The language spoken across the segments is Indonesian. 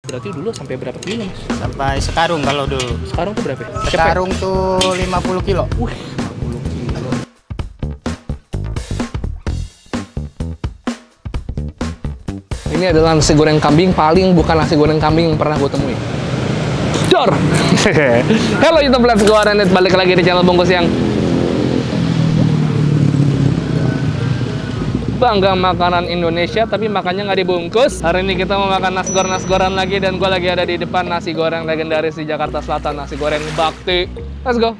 Berarti dulu sampai berapa kilo, Mas? Sampai sekarung kalau dulu. Sekarang tuh berapa? Sekarung tuh 50 kilo. 50 kilo. Ini adalah nasi goreng kambing paling bukan nasi goreng kambing yang pernah gue temui. Dor! Halo YouTube Let's Go Arenet, balik lagi di channel Bungkus yang bangga makanan Indonesia, tapi makannya nggak dibungkus. Hari ini kita mau makan nasgor-nasgoran lagi, dan gue lagi ada di depan nasi goreng legendaris di Jakarta Selatan, nasi goreng Bakti. Let's go!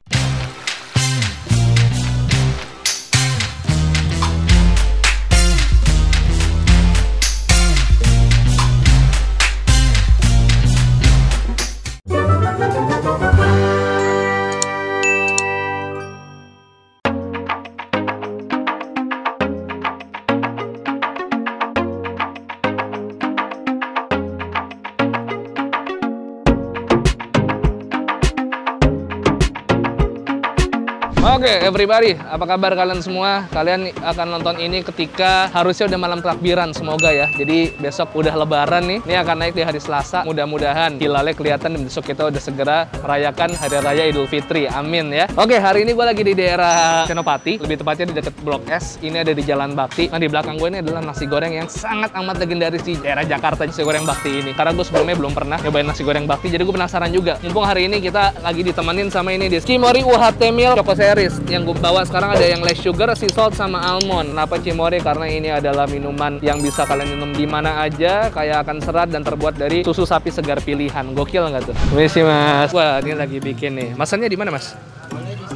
Oke, everybody, apa kabar kalian semua? Kalian akan nonton ini ketika harusnya udah malam takbiran, semoga ya. Jadi besok udah lebaran nih, ini akan naik di hari Selasa. Mudah-mudahan hilalnya kelihatan dan besok kita udah segera merayakan Hari Raya Idul Fitri, amin ya. Oke, hari ini gue lagi di daerah Senopati, lebih tepatnya di dekat Blok S. Ini ada di Jalan Bakti. Nah, di belakang gue ini adalah nasi goreng yang sangat amat legendaris di daerah Jakarta, nasi goreng Bakti ini. Karena gue sebelumnya belum pernah nyobain nasi goreng Bakti, jadi gue penasaran juga. Mumpung hari ini kita lagi ditemenin sama ini di Cimory UHT Meal Choco Series. Yang gue bawa sekarang ada yang less sugar, sea salt, sama almond. Kenapa Cimory? Karena ini adalah minuman yang bisa kalian minum di mana aja, kayak akan serat dan terbuat dari susu sapi segar pilihan. Gokil nggak tuh? Misi Mas. Wah, ini lagi bikin nih. Masannya di mana, Mas?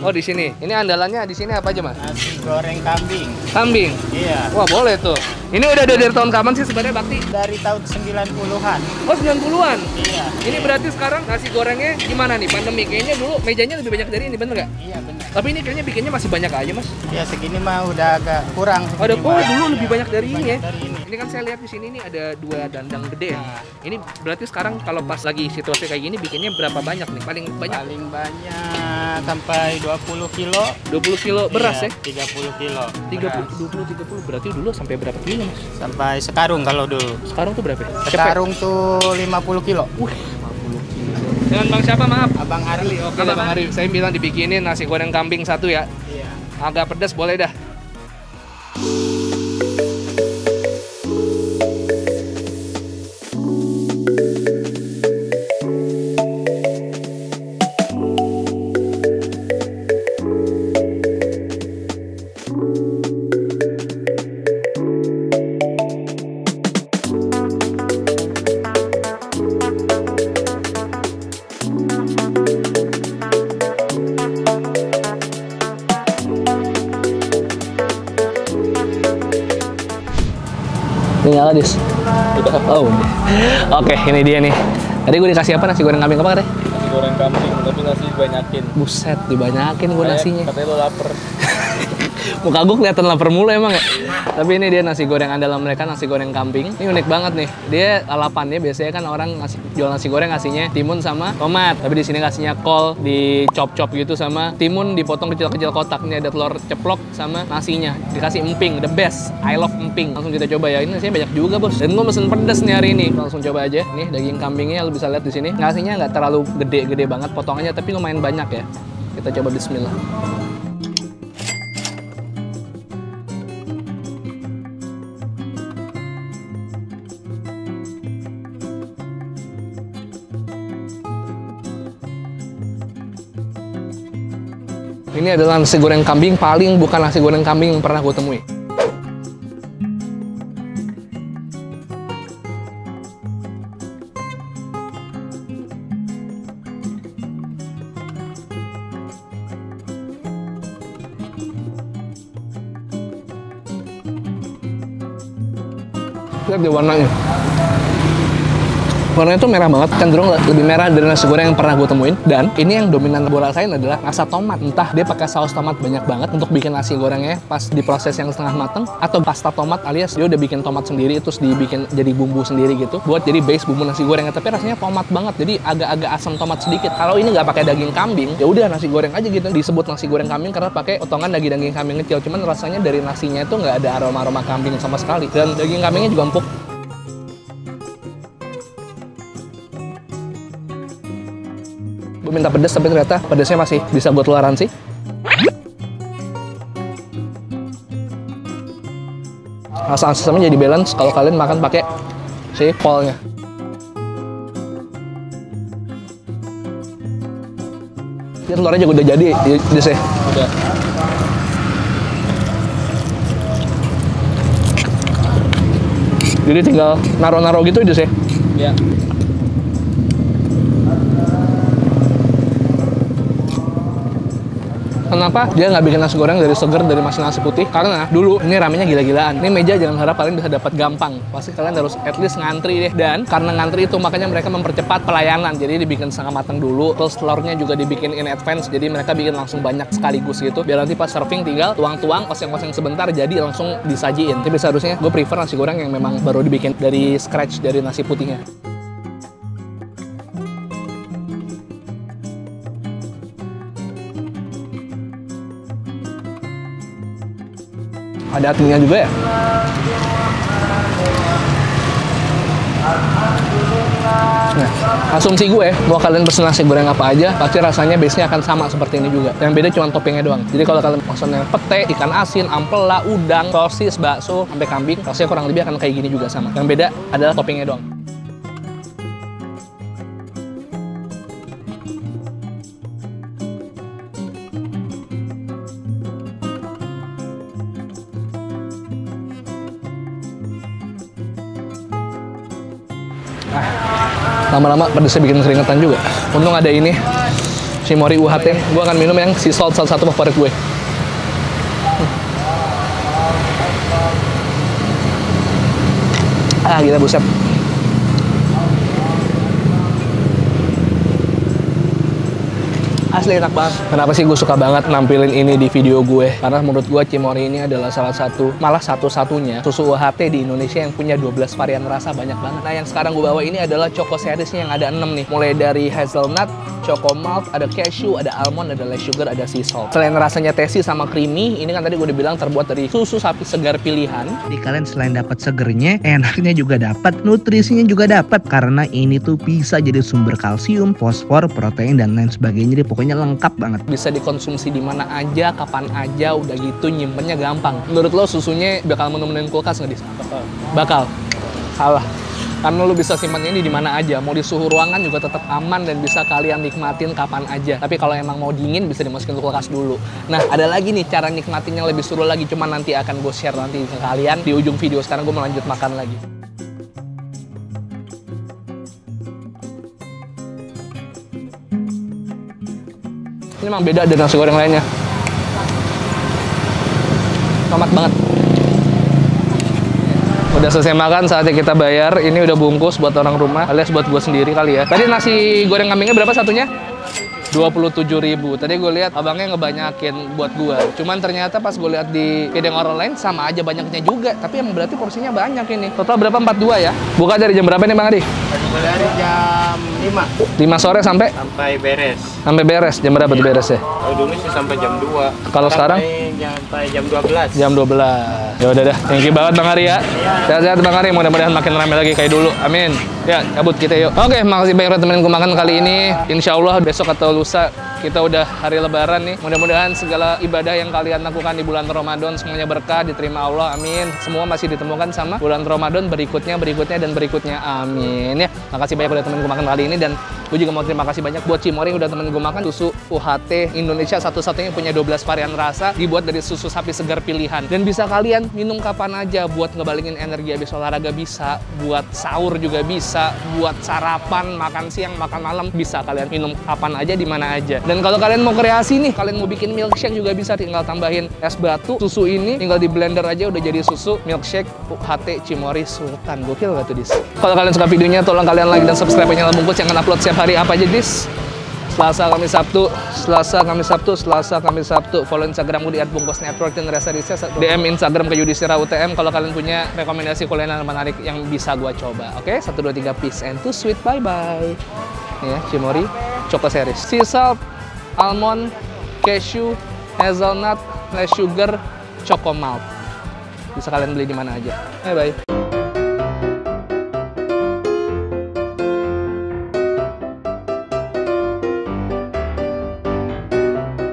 Oh, di sini. Ini andalannya di sini apa aja, Mas? Nasi goreng kambing. Kambing? Iya. Wah, boleh tuh. Ini udah dari tahun kapan sih sebenarnya Bakti? Dari tahun 90-an. Oh, 90-an? Iya. Ini berarti sekarang nasi gorengnya gimana nih? Pandemi kayaknya dulu mejanya lebih banyak dari ini, bener nggak? Iya, benar. Tapi ini kayaknya bikinnya masih banyak aja, Mas. Ya, segini mah udah agak kurang. Oh, dulu Iya, lebih banyak dari ini ya. dari ini. Ini kan saya lihat di sini nih ada 2 dandang gede. Nah. Ini berarti sekarang kalau pas lagi situasi kayak gini bikinnya berapa banyak nih? Paling banyak Paling banyak sampai 20 kilo. 20 kilo beras Iya, ya? 30 kilo. 30 berarti dulu sampai berapa kilo, Mas? Sampai sekarung kalau dulu. Sekarang tuh berapa? Sekarung tuh 50 kilo. 50 kilo. Dengan Bang siapa, maaf? Abang Ari. Oke, Bang Ari. Saya bilang dibikinin nasi goreng kambing 1 ya. Iya. Agak pedas boleh dah. Ini nyala, Dis? Udah. Oh, oke, ini dia nih. Tadi gue dikasih apa? Nasi goreng kambing apa katanya? Nasi goreng kambing, tapi nasi dibanyakin. Buset, dibanyakin gue nasinya. Katanya lo lapar. Muka gue kelihatan lapar mulu emang ya. Tapi ini dia nasi goreng andalan mereka, nasi goreng kambing. Ini unik banget nih. Dia lalapannya biasanya kan orang jual nasi goreng ngasihnya timun sama tomat. Tapi di sini kasihnya kol dicop-cop gitu sama timun dipotong kecil-kecil kotak. Ini ada telur ceplok sama nasinya. Dikasih emping, the best. I love emping. Langsung kita coba ya. Ini nasinya banyak juga, Bos. Dan gue mesen pedas nih hari ini. Langsung coba aja. Nih daging kambingnya lo bisa lihat di sini. Nasinya nggak terlalu gede-gede banget potongannya, tapi lumayan banyak ya. Kita coba bismillah. Ini adalah nasi goreng kambing paling bukan nasi goreng kambing yang pernah gue temui. Lihat deh warnanya. Warnanya tuh merah banget, cenderung lebih merah dari nasi goreng yang pernah gue temuin. Dan ini yang dominan gue rasain adalah rasa tomat. Entah dia pakai saus tomat banyak banget untuk bikin nasi gorengnya pas diproses yang setengah mateng, atau pasta tomat alias dia udah bikin tomat sendiri terus dibikin jadi bumbu sendiri gitu buat jadi base bumbu nasi gorengnya. Tapi rasanya tomat banget, jadi agak-agak asam tomat sedikit. Kalau ini nggak pakai daging kambing, ya udah nasi goreng aja gitu. Disebut nasi goreng kambing karena pakai potongan daging kambing kecil. Cuman rasanya dari nasinya itu nggak ada aroma-aroma kambing sama sekali. Dan daging kambingnya juga empuk. Gue minta pedas tapi ternyata pedasnya masih bisa gue toleransi. Rasa asamnya jadi balance kalau kalian makan pakai si kolnya. Ini telurnya juga udah jadi, sih. Udah. Jadi tinggal naro-naro gitu sih. Ya. Kenapa dia nggak bikin nasi goreng dari seger dari mesin nasi putih? Karena dulu ini ramenya gila-gilaan. Ini meja jangan harap kalian bisa dapat gampang. Pasti kalian harus at least ngantri deh. Dan karena ngantri itu makanya mereka mempercepat pelayanan. Jadi dibikin setengah matang dulu. Terus telurnya juga dibikin in advance. Jadi mereka bikin langsung banyak sekaligus gitu. Biar nanti pas serving tinggal tuang-tuang, oseng-oseng sebentar jadi langsung disajiin. Tapi seharusnya gue prefer nasi goreng yang memang baru dibikin dari scratch dari nasi putihnya. Ada hatinya juga ya. Nah, asumsi gue, mau kalian pesen nasi goreng apa aja, pasti rasanya base-nya akan sama seperti ini juga. Yang beda cuma toppingnya doang. Jadi kalau kalian pesennya pete, ikan asin, ampela, udang, sosis, bakso, sampai kambing, rasanya kurang lebih akan kayak gini juga sama. Yang beda adalah toppingnya doang. Lama-lama pedasnya bikin keringetan juga. Untung ada ini, Cimory UHT. Gue akan minum yang sea salt, salah satu favorit gue. Gila buset. Asli enak banget. Kenapa sih gue suka banget nampilin ini di video gue? Karena menurut gue Cimory ini adalah salah satu, malah satu-satunya susu UHT di Indonesia yang punya 12 varian rasa, banyak banget. Nah yang sekarang gue bawa ini adalah Choco Seriesnya yang ada 6 nih. Mulai dari hazelnut, choco malt, ada cashew, ada almond, ada less sugar, ada sea salt. Selain rasanya tasty sama creamy, ini kan tadi gue udah bilang terbuat dari susu sapi segar pilihan. Jadi kalian selain dapat segernya, enaknya juga dapat, nutrisinya juga dapat. Karena ini tuh bisa jadi sumber kalsium, fosfor, protein, dan lain sebagainya. Jadi pokoknya lengkap banget. Bisa dikonsumsi di mana aja, kapan aja, udah gitu nyimpennya gampang. Menurut lo susunya bakal menemuin kulkas nggak, Dis? Bakal. Salah. Karena lo bisa simpan ini di mana aja, mau di suhu ruangan juga tetap aman dan bisa kalian nikmatin kapan aja. Tapi kalau emang mau dingin bisa dimasukin ke kulkas dulu. Nah, ada lagi nih cara nikmatin yang lebih seru lagi, cuman nanti akan gue share nanti ke kalian di ujung video. Sekarang gue mau lanjut makan lagi. Ini emang beda dengan nasi goreng lainnya. Tomat banget. Udah selesai makan, saatnya kita bayar. Ini udah bungkus buat orang rumah, alias buat gue sendiri kali ya. Tadi nasi goreng kambingnya berapa satunya? 27.000. Tadi gue lihat abangnya ngebanyakin buat gue. Cuman ternyata pas gue lihat di piring orang lain sama aja banyaknya juga. Tapi emang berarti porsinya banyak ini. Total berapa? 42 ya? Buka dari jam berapa nih Bang Adi? Dari jam 5. 5 sore sampai beres. Sampai beres. Jam berapa tuh beres ya? Kalau dulu sih sampai jam 2. Kalau sekarang? Sampai jam 12. Jam 12. Ya udah dah. Thank you banget Bang Ari ya. Sehat-sehat Bang Ari. Mudah-mudahan makin ramai lagi kayak dulu. Amin. Ya, cabut kita yuk. Oke, makasih banyak udah temenin gue makan kali ini. Insya Allah besok atau lusa kita udah hari lebaran nih. Mudah-mudahan segala ibadah yang kalian lakukan di bulan Ramadan semuanya berkah, diterima Allah. Amin. Semua masih ditemukan sama bulan Ramadan berikutnya, dan berikutnya. Amin ya. Makasih banyak udah temenin gue makan kali ini. Dan gue juga mau terima kasih banyak buat Cimory yang udah temenin gue makan. Susu UHT Indonesia satu-satunya punya 12 varian rasa, dibuat dari susu sapi segar pilihan. Dan bisa kalian minum kapan aja, buat ngebalingin energi habis olahraga bisa, buat sahur juga bisa, buat sarapan, makan siang, makan malam bisa kalian minum kapan aja, di mana aja. Dan kalau kalian mau kreasi nih, kalian mau bikin milkshake juga bisa, tinggal tambahin es batu, susu ini tinggal di blender aja udah jadi susu milkshake UHT Cimory Sultan. Gokil gak tuh, Dis? Kalau kalian suka videonya, tolong kalian like dan subscribe nyala bungkus yang akan upload setiap hari. Apa aja, Dis? Selasa, Kamis, Sabtu, Selasa, Kamis, Sabtu, Selasa, Kamis, Sabtu. Follow Instagram gue di @bungkusnetwork dan Resa Rises. DM Instagram ke Yudhistira UTM kalau kalian punya rekomendasi kuliner menarik yang bisa gue coba. Oke, 1, 2, 3, peace and too sweet, bye-bye. Nih ya, Cimory Choco Series. Sea salt, almond, cashew, hazelnut, less sugar, choco malt. Bisa kalian beli di mana aja. Bye-bye.